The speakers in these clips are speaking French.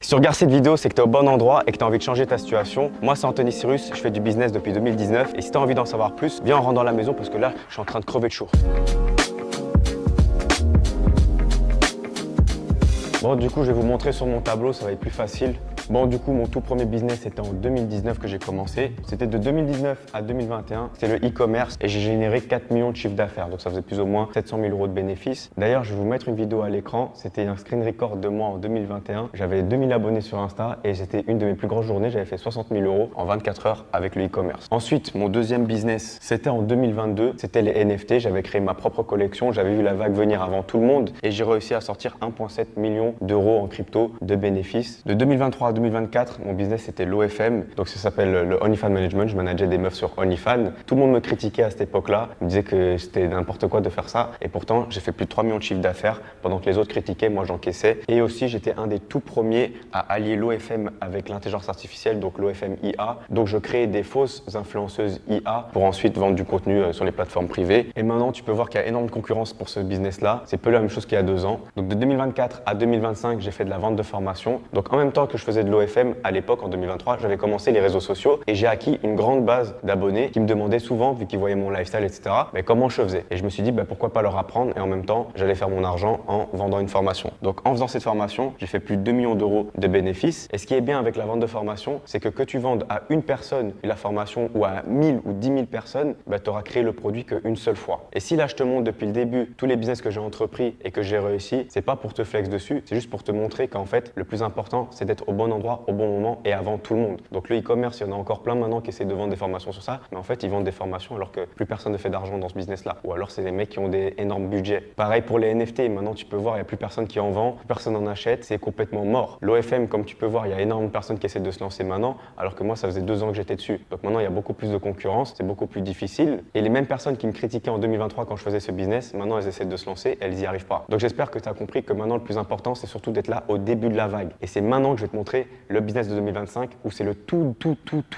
Si tu regardes cette vidéo, c'est que tu es au bon endroit et que tu as envie de changer ta situation. Moi, c'est Anthony Cyrus, je fais du business depuis 2019 et si tu as envie d'en savoir plus, viens en rentre dans la maison parce que là, je suis en train de crever de chaud. Bon, du coup, je vais vous montrer sur mon tableau, ça va être plus facile. Bon, du coup, mon tout premier business, c'était en 2019 que j'ai commencé. C'était de 2019 à 2021. C'est le e-commerce et j'ai généré 4 millions de chiffre d'affaires. Donc, ça faisait plus ou moins 700 000 euros de bénéfices. D'ailleurs, je vais vous mettre une vidéo à l'écran. C'était un screen record de moi en 2021. J'avais 2000 abonnés sur Insta et c'était une de mes plus grosses journées. J'avais fait 60 000 euros en 24 heures avec le e-commerce. Ensuite, mon deuxième business, c'était en 2022. C'était les NFT. J'avais créé ma propre collection. J'avais vu la vague venir avant tout le monde et j'ai réussi à sortir 1,7 million d'euros en crypto de bénéfices. De 2023 à 2024, mon business c'était l'OFM, donc ça s'appelle le OnlyFans Management. Je manageais des meufs sur OnlyFans. Tout le monde me critiquait à cette époque-là, me disait que c'était n'importe quoi de faire ça. Et pourtant, j'ai fait plus de 3 millions de chiffre d'affaires pendant que les autres critiquaient, moi j'encaissais. Et aussi, j'étais un des tout premiers à allier l'OFM avec l'intelligence artificielle, donc l'OFM IA. Donc je créais des fausses influenceuses IA pour ensuite vendre du contenu sur les plateformes privées. Et maintenant, tu peux voir qu'il y a énorme concurrence pour ce business-là. C'est peu la même chose qu'il y a 2 ans. Donc de 2024 à 2025, j'ai fait de la vente de formation. Donc en même temps que je faisais de l'OFM, à l'époque, en 2023, j'avais commencé les réseaux sociaux et j'ai acquis une grande base d'abonnés qui me demandaient souvent, vu qu'ils voyaient mon lifestyle, etc., mais comment je faisais. Et je me suis dit, pourquoi pas leur apprendre et en même temps, j'allais faire mon argent en vendant une formation. Donc en faisant cette formation, j'ai fait plus de 2 millions d'euros de bénéfices. Et ce qui est bien avec la vente de formation, c'est que tu vendes à une personne la formation ou à 1000 ou 10 000 personnes, tu auras créé le produit qu'une seule fois. Et si là, je te montre depuis le début tous les business que j'ai entrepris et que j'ai réussi, c'est pas pour te flex dessus, c'est juste pour te montrer qu'en fait, le plus important, c'est d'être au bon endroit, au bon moment et avant tout le monde. Donc le e-commerce, il y en a encore plein maintenant qui essaient de vendre des formations sur ça, mais en fait, ils vendent des formations alors que plus personne ne fait d'argent dans ce business-là. Ou alors, c'est des mecs qui ont des énormes budgets. Pareil pour les NFT, maintenant, tu peux voir, il n'y a plus personne qui en vend, plus personne en achète, c'est complètement mort. L'OFM, comme tu peux voir, il y a énormément de personnes qui essaient de se lancer maintenant, alors que moi, ça faisait 2 ans que j'étais dessus. Donc maintenant, il y a beaucoup plus de concurrence, c'est beaucoup plus difficile. Et les mêmes personnes qui me critiquaient en 2023 quand je faisais ce business, maintenant, elles essaient de se lancer, elles n'y arrivent pas. Donc j'espère que tu as compris que maintenant, le plus important, c'est surtout d'être là au début de la vague. Et c'est maintenant que je vais te montrer le business de 2025 où c'est le tout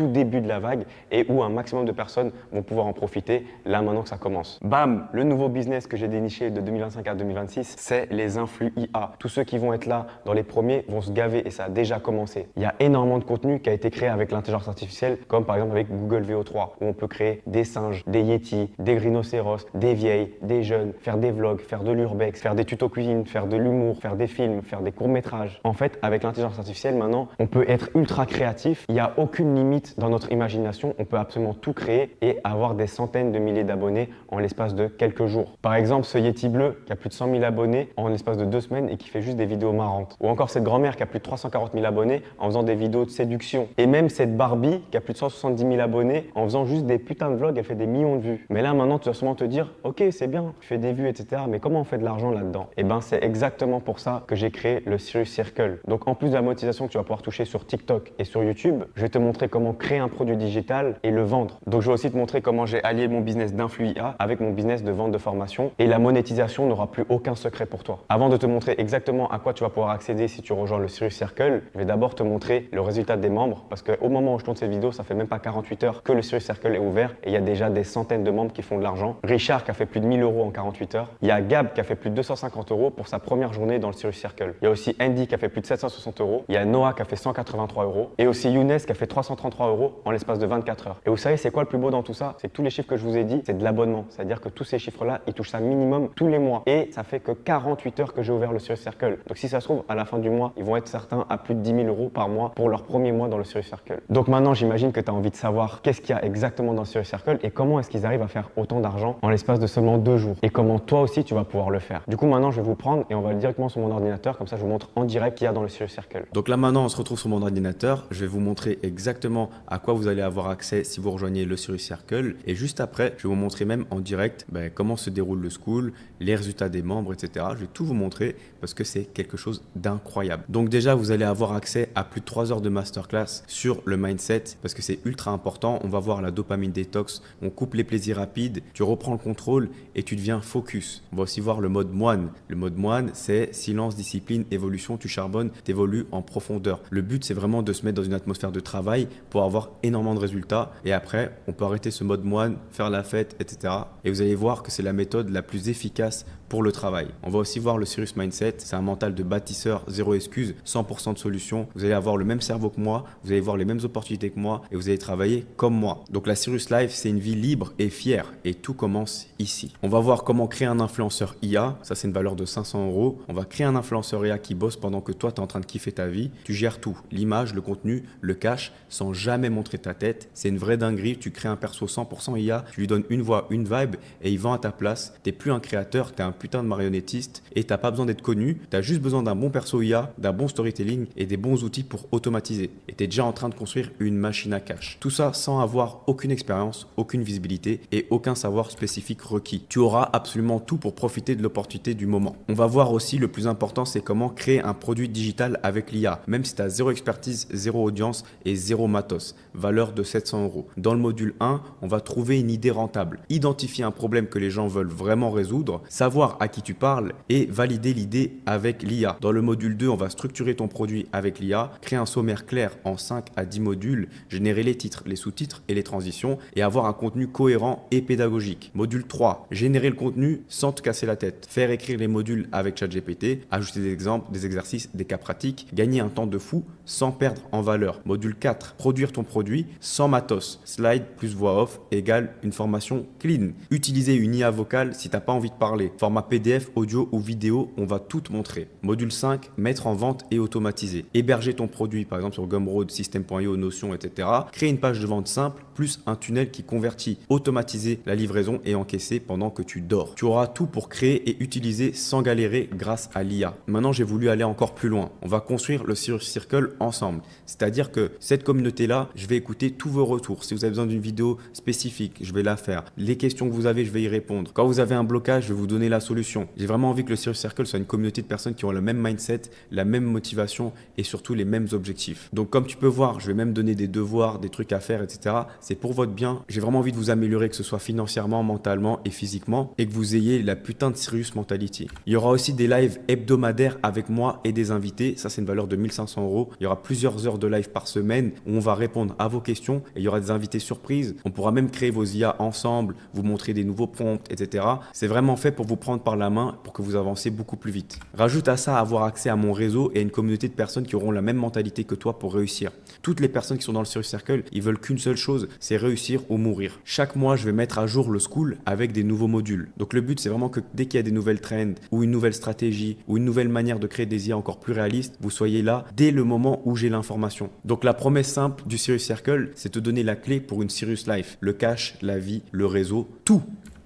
début de la vague et où un maximum de personnes vont pouvoir en profiter là maintenant que ça commence. Bam, le nouveau business que j'ai déniché de 2025 à 2026, c'est les influx IA. Tous ceux qui vont être là dans les premiers vont se gaver et ça a déjà commencé. Il y a énormément de contenu qui a été créé avec l'intelligence artificielle, comme par exemple avec Google VO3, où on peut créer des singes, des yétis, des rhinocéros, des vieilles, des jeunes, faire des vlogs, faire de l'urbex, faire des tutos cuisine, faire de l'humour, faire des films, faire des courts-métrages. En fait, avec l'intelligence artificielle, maintenant, on peut être ultra créatif. Il n'y a aucune limite dans notre imagination. On peut absolument tout créer et avoir des centaines de milliers d'abonnés en l'espace de quelques jours. Par exemple, ce Yeti bleu qui a plus de 100 000 abonnés en l'espace de 2 semaines et qui fait juste des vidéos marrantes. Ou encore cette grand-mère qui a plus de 340 000 abonnés en faisant des vidéos de séduction. Et même cette Barbie qui a plus de 170 000 abonnés en faisant juste des putains de vlogs, elle fait des millions de vues. Mais là, maintenant, tu vas sûrement te dire, ok, c'est bien, tu fais des vues, etc. Mais comment on fait de l'argent là-dedans? Et c'est exactement pour ça que j'ai créé le Cyrus Circle. Donc, en plus de la monétisation que tu vas pouvoir toucher sur TikTok et sur YouTube, je vais te montrer comment créer un produit digital et le vendre. Donc, je vais aussi te montrer comment j'ai allié mon business d'influx IA avec mon business de vente de formation et la monétisation n'aura plus aucun secret pour toi. Avant de te montrer exactement à quoi tu vas pouvoir accéder si tu rejoins le Cyrus Circle, je vais d'abord te montrer le résultat des membres parce qu'au moment où je tourne cette vidéo, ça fait même pas 48 heures que le Cyrus Circle est ouvert et il y a déjà des centaines de membres qui font de l'argent. Richard qui a fait plus de 1000 euros en 48 heures. Il y a Gab qui a fait plus de 250 euros pour sa première journée dans le Cyrus Circle. Il y a aussi Andy qui a fait plus de 760 euros. Il y a Noah qui a fait 183 euros et aussi Younes qui a fait 333 euros en l'espace de 24 heures. Et vous savez, c'est quoi le plus beau dans tout ça? C'est que tous les chiffres que je vous ai dit, c'est de l'abonnement. C'est-à-dire que tous ces chiffres-là, ils touchent ça minimum tous les mois. Et ça fait que 48 heures que j'ai ouvert le Cyrus Circle. Donc si ça se trouve, à la fin du mois, ils vont être certains à plus de 10 000 euros par mois pour leur premier mois dans le Cyrus Circle. Donc maintenant, j'imagine que tu as envie de savoir qu'est-ce qu'il y a exactement dans le Cyrus Circle et comment est-ce qu'ils arrivent à faire autant d'argent en l'espace de seulement 2 jours. Et comment toi aussi, tu vas pouvoir le faire. Du coup, maintenant, je vais vous prendre et on va aller directement sur mon ordinateur. Comme ça, je vous montre en direct qu'il y a dans le Cyrus Circle. Donc là, maintenant, on se retrouve sur mon ordinateur. Je vais vous montrer exactement à quoi vous allez avoir accès si vous rejoignez le Cyrus Circle. Et juste après, je vais vous montrer même en direct comment se déroule le school, les résultats des membres, etc. Je vais tout vous montrer parce que c'est quelque chose d'incroyable. Donc déjà, vous allez avoir accès à plus de 3 heures de masterclass sur le mindset parce que c'est ultra important. On va voir la dopamine détox, on coupe les plaisirs rapides, tu reprends le contrôle et tu deviens focus. On va aussi voir le mode moine. Le mode moine, c'est silence, discipline, évolution, tu charbonnes, tu évolues en profondeur. Le but, c'est vraiment de se mettre dans une atmosphère de travail pour avoir énormément de résultats. Et après, on peut arrêter ce mode moine, faire la fête, etc. Et vous allez voir que c'est la méthode la plus efficace pour le travail. On va aussi voir le Serious Mindset, c'est un mental de bâtisseur, zéro excuse, 100% de solution. Vous allez avoir le même cerveau que moi, vous allez voir les mêmes opportunités que moi et vous allez travailler comme moi. Donc la Serious Life, c'est une vie libre et fière et tout commence ici. On va voir comment créer un influenceur IA, ça c'est une valeur de 500 €. On va créer un influenceur IA qui bosse pendant que toi tu es en train de kiffer ta vie. Tu gères tout, l'image, le contenu, le cash, sans jamais montrer ta tête. C'est une vraie dinguerie, tu crées un perso 100% IA, tu lui donnes une voix, une vibe et il vend à ta place. T'es plus un créateur, t'es un putain de marionnettiste et t'as pas besoin d'être connu, t'as juste besoin d'un bon perso IA, d'un bon storytelling et des bons outils pour automatiser. Et t'es déjà en train de construire une machine à cash. Tout ça sans avoir aucune expérience, aucune visibilité et aucun savoir spécifique requis. Tu auras absolument tout pour profiter de l'opportunité du moment. On va voir aussi le plus important, c'est comment créer un produit digital avec l'IA, même si tu as zéro expertise, zéro audience et zéro matos, valeur de 700 €. Dans le module 1, on va trouver une idée rentable, identifier un problème que les gens veulent vraiment résoudre, savoir à qui tu parles et valider l'idée avec l'IA. Dans le module 2, on va structurer ton produit avec l'IA, créer un sommaire clair en 5 à 10 modules, générer les titres, les sous-titres et les transitions et avoir un contenu cohérent et pédagogique. Module 3, générer le contenu sans te casser la tête, faire écrire les modules avec ChatGPT, ajouter des exemples, des exercices, des cas pratiques, gagner un temps de fou sans perdre en valeur. Module 4, produire ton produit sans matos, slide plus voix off égale une formation clean. Utiliser une IA vocale si tu n'as pas envie de parler, format PDF, audio ou vidéo, on va tout te montrer. Module 5, mettre en vente et automatiser. Héberger ton produit par exemple sur Gumroad, System.io, Notion, etc. Créer une page de vente simple plus un tunnel qui convertit, automatiser la livraison et encaisser pendant que tu dors. Tu auras tout pour créer et utiliser sans galérer grâce à l'IA. Maintenant, j'ai voulu aller encore plus loin. On va construire le Serious Circle ensemble. C'est-à-dire que cette communauté-là, je vais écouter tous vos retours. Si vous avez besoin d'une vidéo spécifique, je vais la faire. Les questions que vous avez, je vais y répondre. Quand vous avez un blocage, je vais vous donner la solution. J'ai vraiment envie que le Serious Circle soit une communauté de personnes qui ont le même mindset, la même motivation et surtout les mêmes objectifs. Donc, comme tu peux voir, je vais même donner des devoirs, des trucs à faire, etc. C'est pour votre bien. J'ai vraiment envie de vous améliorer, que ce soit financièrement, mentalement et physiquement, et que vous ayez la putain de serious mentality. Il y aura aussi des lives hebdomadaires avec moi et des invités. Ça, c'est une valeur de 1500 €. Il y aura plusieurs heures de live par semaine où on va répondre à vos questions et il y aura des invités surprises. On pourra même créer vos IA ensemble, vous montrer des nouveaux prompts, etc. C'est vraiment fait pour vous prendre par la main pour que vous avancez beaucoup plus vite. Rajoute à ça avoir accès à mon réseau et à une communauté de personnes qui auront la même mentalité que toi pour réussir. Toutes les personnes qui sont dans le Serious Circle, ils veulent qu'une seule chose, c'est réussir ou mourir. Chaque mois, je vais mettre à jour le school avec des nouveaux modules. Donc le but, c'est vraiment que dès qu'il y a des nouvelles trends ou une nouvelle stratégie ou une nouvelle manière de créer des IA encore plus réalistes, vous soyez là dès le moment où j'ai l'information. Donc la promesse simple du Serious Circle, c'est te donner la clé pour une Serious Life. Le cash, la vie, le réseau, tout.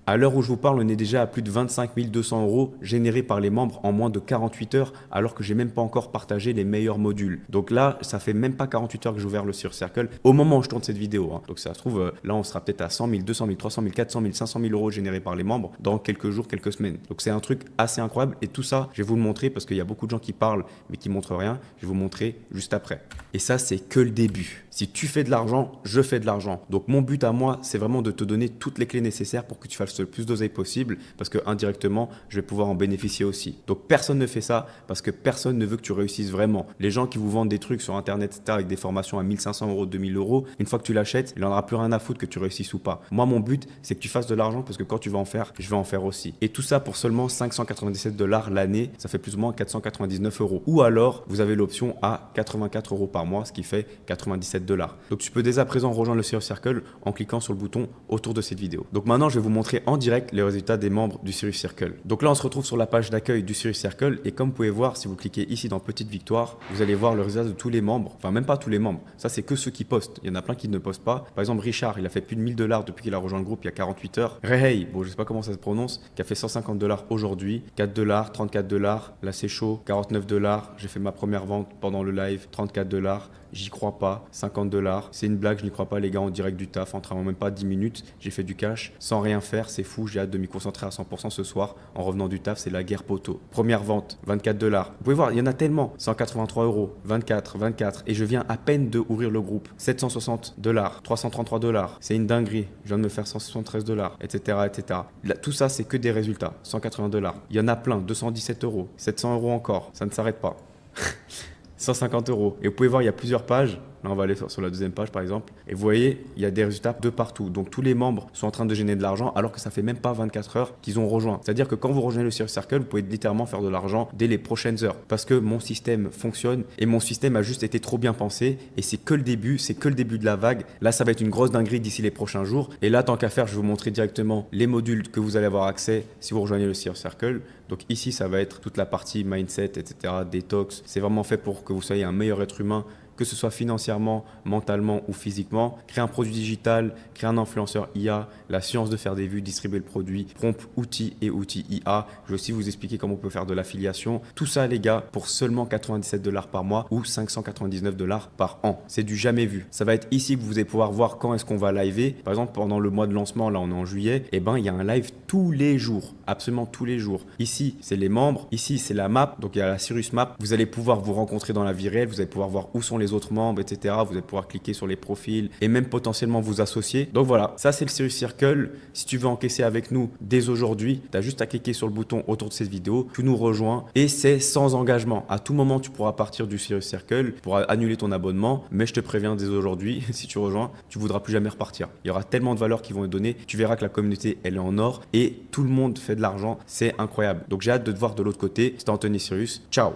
À l'heure où je vous parle, on est déjà à plus de 25 200 € générés par les membres en moins de 48 heures, alors que j'ai même pas encore partagé les meilleurs modules. Donc là, ça fait même pas 48 heures que j'ai ouvert le Serious Circle au moment où je tourne cette vidéo. Donc ça se trouve, là, on sera peut-être à 100 000, 200 000, 300 000, 400 000, 500 000 € générés par les membres dans quelques jours, quelques semaines. Donc c'est un truc assez incroyable et tout ça, je vais vous le montrer parce qu'il y a beaucoup de gens qui parlent mais qui montrent rien. Je vais vous montrer juste après. Et ça, c'est que le début. Si tu fais de l'argent, je fais de l'argent. Donc mon but à moi, c'est vraiment de te donner toutes les clés nécessaires pour que tu fasses le plus d'oseille possible parce que indirectement, je vais pouvoir en bénéficier aussi. Donc personne ne fait ça parce que personne ne veut que tu réussisses vraiment. Les gens qui vous vendent des trucs sur internet, etc., avec des formations à 1500 €, 2000 €, une fois que tu l'achètes, il n'en aura plus rien à foutre que tu réussisses ou pas. Moi, mon but, c'est que tu fasses de l'argent parce que quand tu vas en faire, je vais en faire aussi. Et tout ça pour seulement 597 $ l'année, ça fait plus ou moins 499 €. Ou alors, vous avez l'option à 84 € par mois, ce qui fait 97 $. Donc tu peux dès à présent rejoindre le Serious Circle en cliquant sur le bouton autour de cette vidéo. Donc maintenant, je vais vous montrer en direct les résultats des membres du Serious Circle. Donc là, on se retrouve sur la page d'accueil du Serious Circle et comme vous pouvez voir, si vous cliquez ici dans Petite Victoire, vous allez voir le résultat de tous les membres. Enfin, même pas tous les membres. Ça, c'est que ceux qui postent. Il y en a plein qui ne postent pas. Par exemple, Richard, il a fait plus de 1000 $ depuis qu'il a rejoint le groupe il y a 48 heures. Rehei, bon, je sais pas comment ça se prononce, qui a fait 150 $ aujourd'hui, 4 $, 34 $. Là, c'est chaud, 49 $. J'ai fait ma première vente pendant le live, 34 $. J'y crois pas, 50 $. C'est une blague, je n'y crois pas les gars, en direct du taf, en travaillant même pas 10 minutes, j'ai fait du cash sans rien faire, c'est fou, j'ai hâte de m'y concentrer à 100% ce soir en revenant du taf, c'est la guerre poteau. Première vente, 24 $. Vous pouvez voir, il y en a tellement, 183 €, 24, et je viens à peine de ouvrir le groupe, 760 $, 333 $, c'est une dinguerie, je viens de me faire 173 $, etc. Là, tout ça, c'est que des résultats, 180 $. Il y en a plein, 217 €, 700 € encore, ça ne s'arrête pas. 150 €. Et vous pouvez voir, il y a plusieurs pages. Là, on va aller sur la deuxième page par exemple. Et vous voyez, il y a des résultats de partout. Donc tous les membres sont en train de générer de l'argent alors que ça fait même pas 24 heures qu'ils ont rejoint. C'est-à-dire que quand vous rejoignez le Serious Circle, vous pouvez littéralement faire de l'argent dès les prochaines heures. Parce que mon système fonctionne et mon système a juste été trop bien pensé. Et c'est que le début de la vague. Là, ça va être une grosse dinguerie d'ici les prochains jours. Et là, tant qu'à faire, je vais vous montrer directement les modules que vous allez avoir accès si vous rejoignez le Serious Circle. Donc ici, ça va être toute la partie mindset, etc., détox. C'est vraiment fait pour que vous soyez un meilleur être humain, que ce soit financièrement, mentalement ou physiquement. Créer un produit digital, créer un influenceur IA, la science de faire des vues, distribuer le produit, prompt outils et outils IA. Je vais aussi vous expliquer comment on peut faire de l'affiliation. Tout ça, les gars, pour seulement 97 $ par mois ou 599 $ par an. C'est du jamais vu. Ça va être ici que vous allez pouvoir voir quand est-ce qu'on va liver. Par exemple, pendant le mois de lancement, là on est en juillet, et ben il y a un live tous les jours, absolument tous les jours. Ici, c'est les membres. Ici, c'est la map. Donc il y a la Serious Map. Vous allez pouvoir vous rencontrer dans la vie réelle. Vous allez pouvoir voir où sont les autres membres, etc. Vous allez pouvoir cliquer sur les profils et même potentiellement vous associer. Donc voilà, ça c'est le Serious Circle. Si tu veux encaisser avec nous dès aujourd'hui, tu as juste à cliquer sur le bouton autour de cette vidéo, tu nous rejoins et c'est sans engagement. À tout moment, tu pourras partir du Serious Circle, tu pourras annuler ton abonnement, mais je te préviens dès aujourd'hui, si tu rejoins, tu voudras plus jamais repartir. Il y aura tellement de valeurs qui vont être données, tu verras que la communauté, elle est en or et tout le monde fait de l'argent, c'est incroyable. Donc j'ai hâte de te voir de l'autre côté. C'était Anthony Serious, ciao.